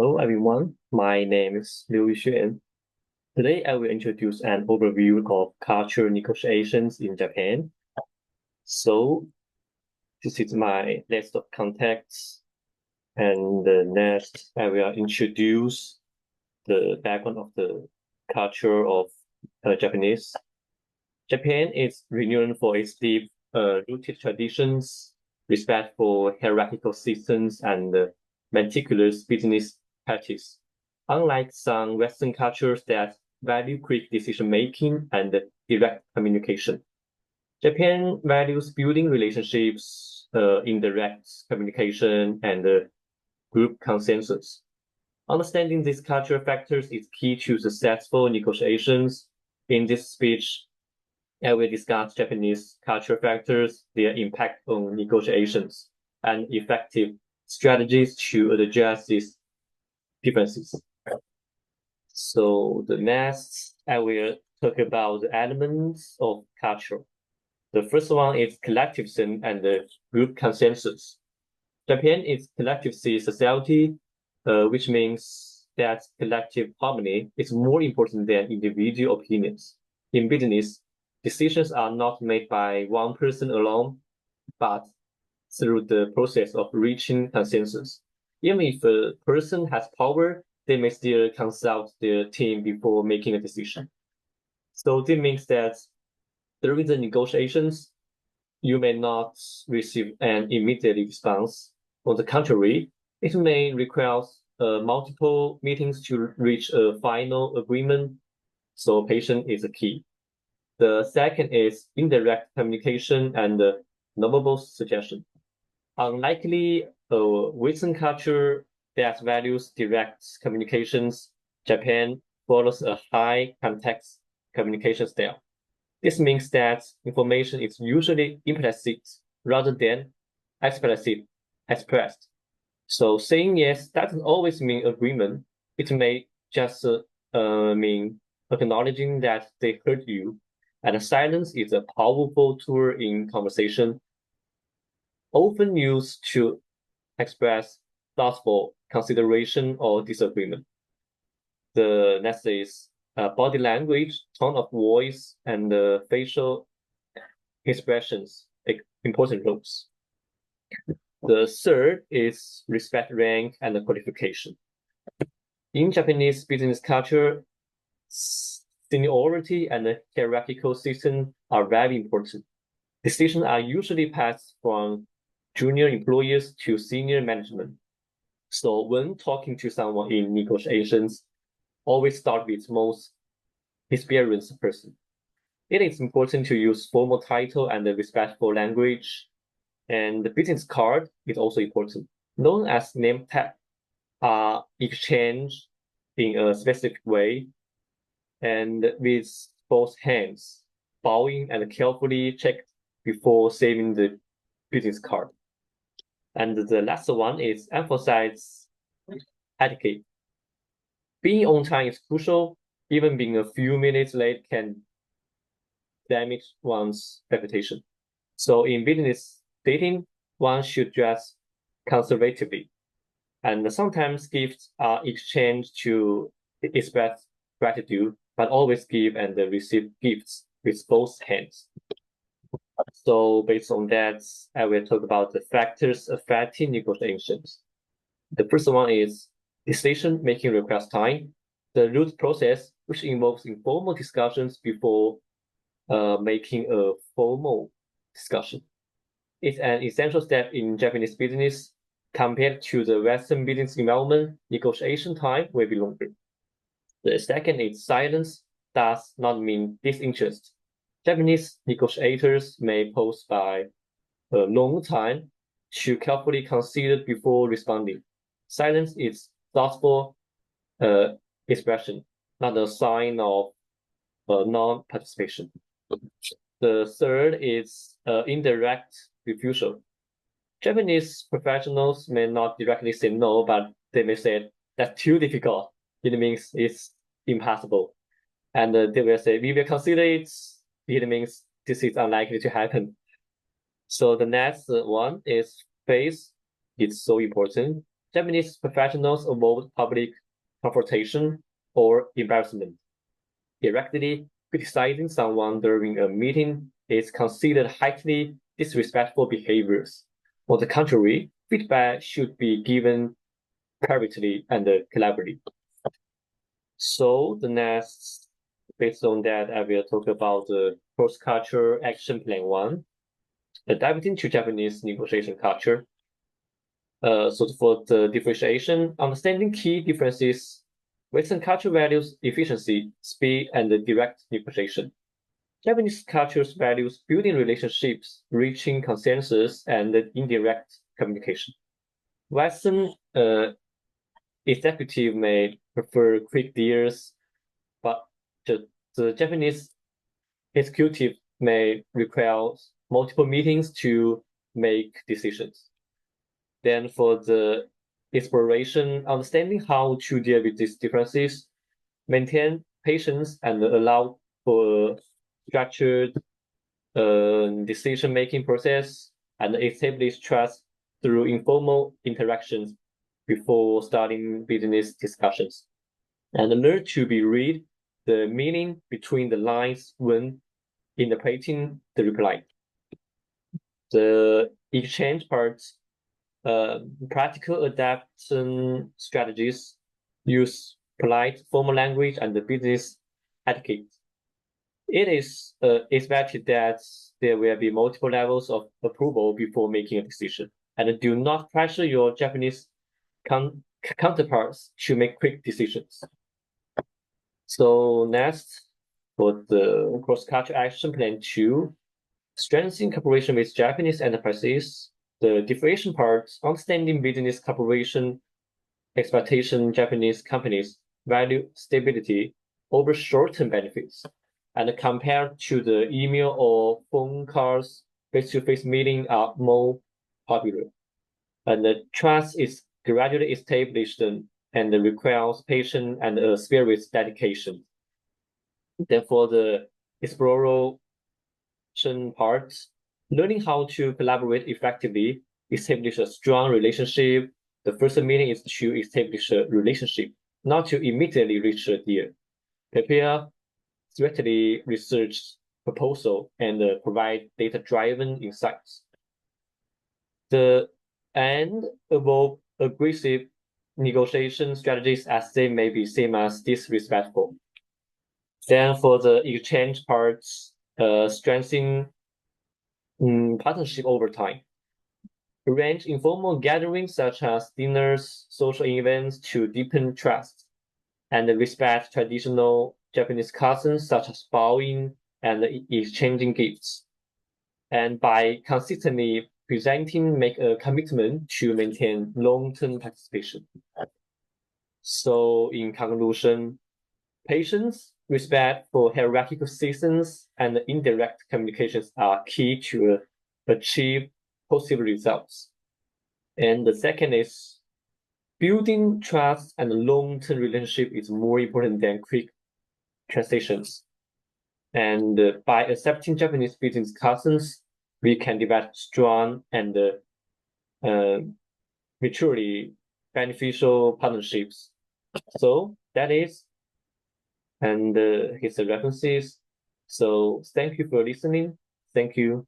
Hello everyone, my name is Liu Yuxuan. Today I will introduce an overview of culture negotiations in Japan. So this is my list of contacts, and next I will introduce the background of the culture of Japanese. Japan is renowned for its deep rooted traditions, respect for hierarchical systems, and meticulous business practice. Unlike some Western cultures that value quick decision making and direct communication, Japan values building relationships, indirect communication, and group consensus. Understanding these cultural factors is key to successful negotiations. In this speech, I will discuss Japanese cultural factors, their impact on negotiations, and effective strategies to address these differences. So the next, I will talk about the elements of culture. The first one is collectivism and the group consensus. Japan is collective society, which means that collective harmony is more important than individual opinions. In business, decisions are not made by one person alone, but through the process of reaching consensus. Even if a person has power, they may still consult their team before making a decision. So this means that during the negotiations, you may not receive an immediate response. On the contrary, it may require multiple meetings to reach a final agreement. So patience is a key. The second is indirect communication and novel suggestion. Unlikely a Western culture that values direct communications, Japan follows a high context communication style. This means that information is usually implicit rather than explicit expressed. So saying yes doesn't always mean agreement. It may just mean acknowledging that they heard you. And silence is a powerful tool in conversation, often used to express thoughtful consideration or disagreement. The next is body language, tone of voice, and facial expressions take important roles. The third is respect rank and qualification. In Japanese business culture, seniority and hierarchical system are very important. Decisions are usually passed from junior employees to senior management. So when talking to someone in negotiations, always start with most experienced person. It is important to use formal title and respectful language. And the business card is also important, known as name tag, are exchanged in a specific way and with both hands, bowing and carefully checked before saving the business card. And the last one is emphasize etiquette. Being on time is crucial. Even being a few minutes late can damage one's reputation. So in business dating, one should dress conservatively. And sometimes gifts are exchanged to express gratitude, but always give and receive gifts with both hands. So based on that, I will talk about the factors affecting negotiations. The first one is decision-making requires time. The root process, which involves informal discussions before making a formal discussion. It's an essential step in Japanese business. Compared to the Western business environment, negotiation time will be longer. The second is silence does not mean disinterest. Japanese negotiators may pause by a long time to carefully consider before responding. Silence is thoughtful expression, not a sign of non-participation. The third is indirect refusal. Japanese professionals may not directly say no, but they may say that's too difficult. It means it's impossible. And they will say, we will consider it. It means this is unlikely to happen. So the next one is faith. It's so important. Japanese professionals avoid public confrontation or embarrassment. Directly criticizing someone during a meeting is considered highly disrespectful behaviors. On the contrary, feedback should be given privately and collaboratively. So the next, based on that, I will talk about the cross-culture action plan 1, adapting to Japanese negotiation culture. So for the differentiation, understanding key differences, Western culture values efficiency, speed, and direct negotiation. Japanese culture values building relationships, reaching consensus, and indirect communication. Western executive may prefer quick deals, but the Japanese executive may require multiple meetings to make decisions. Then for the exploration, understanding how to deal with these differences, maintain patience and allow for structured decision-making process and establish trust through informal interactions before starting business discussions. And learn to read the meaning between the lines when interpreting the reply. The exchange parts, practical adaptation strategies use polite formal language and the business etiquette. It is expected that there will be multiple levels of approval before making a decision, and do not pressure your Japanese counterparts to make quick decisions. So next, for the cross-cultural action plan 2, strengthening cooperation with Japanese enterprises. The differentiation part, understanding business cooperation expectation. Japanese companies value stability over short-term benefits, and compared to the email or phone calls, face-to-face meetings are more popular. And the trust is gradually established and requires patience and a spirit dedication. Then for the exploration part, learning how to collaborate effectively, establish a strong relationship. The first meeting is to establish a relationship, not to immediately reach a deal. Prepare strategy research proposal and provide data-driven insights. The end evolve aggressive negotiation strategies as they may be seen as disrespectful. Then for the exchange parts, strengthening partnership over time. Arrange informal gatherings such as dinners, social events to deepen trust, and respect traditional Japanese customs such as bowing and exchanging gifts. And by consistently presenting, make a commitment to maintain long-term participation. So in conclusion, patience, respect for hierarchical systems, and indirect communications are key to achieve positive results. And the second is building trust and long-term relationship is more important than quick transactions. And by accepting Japanese business customs, we can develop strong and mutually beneficial partnerships. So that is, and his references. So thank you for listening. Thank you.